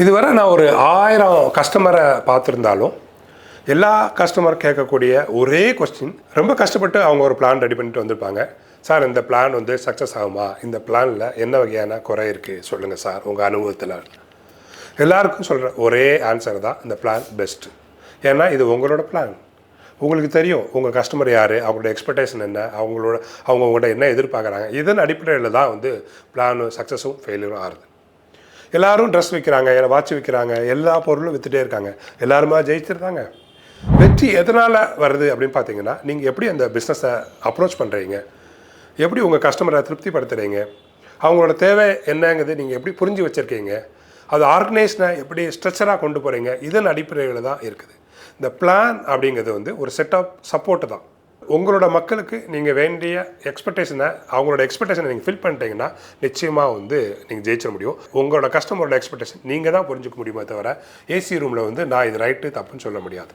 இதுவரை நான் ஒரு 1000 கஸ்டமரை பார்த்துருந்தாலும் எல்லா கஸ்டமர் கேட்கக்கூடிய ஒரே கொஸ்டின், ரொம்ப கஷ்டப்பட்டு அவங்க ஒரு பிளான் ரெடி பண்ணிட்டு வந்திருப்பாங்க. சார் இந்த பிளான் வந்து சக்ஸஸ் ஆகுமா, இந்த பிளானில் என்ன வகையான குறை இருக்குது சொல்லுங்கள் சார் உங்கள் அனுபவத்தில். எல்லாருக்கும் சொல்கிற ஒரே ஆன்சர் தான், இந்த பிளான் பெஸ்ட்டு. ஏன்னா இது உங்களோட பிளான், உங்களுக்கு தெரியும் உங்கள் கஸ்டமர் யார், அவங்களோட எக்ஸ்பெக்டேஷன் என்ன, அவங்க உங்கள்கிட்ட என்ன எதிர்பார்க்குறாங்க. இதன் அடிப்படையில் தான் வந்து பிளானும் சக்ஸஸும் ஃபெயிலியரும் ஆகுது. எல்லோரும் ட்ரெஸ் விற்கிறாங்க, வாட்ச் விற்கிறாங்க, எல்லா பொருளும் விற்றுட்டே இருக்காங்க, எல்லாருமா ஜெயிச்சிருந்தாங்க. வெற்றி எதனால் வருது அப்படின்னு பார்த்தீங்கன்னா, நீங்கள் எப்படி அந்த பிஸ்னஸை அப்ரோச் பண்ணுறீங்க, எப்படி உங்கள் கஸ்டமரை திருப்திப்படுத்துகிறீங்க, அவங்களோட தேவை என்னங்கிறது நீங்கள் எப்படி புரிஞ்சு வச்சுருக்கீங்க, அது ஆர்கனைஸ்டாக எப்படி ஸ்ட்ரக்சராக கொண்டு போகிறீங்க, இதன் அடிப்படையில் தான் இருக்குது. இந்த பிளான் அப்படிங்கிறது வந்து ஒரு செட் ஆஃப் சப்போர்ட்டு தான். உங்களோட மக்களுக்கு நீங்கள் வேண்டிய அவங்களோட எக்ஸ்பெக்டேஷனை நீங்கள் ஃபில் பண்ணிட்டீங்கன்னா நிச்சயமாக வந்து நீங்கள் ஜெயிச்சிட முடியும். உங்களோட கஸ்டமரோட எக்ஸ்பெக்டேஷன் நீங்கள் தான் புரிஞ்சுக்க முடியுமே தவிர ஏசி ரூமில் வந்து நான் இது ரைட்டு தப்புன்னு சொல்ல முடியாது.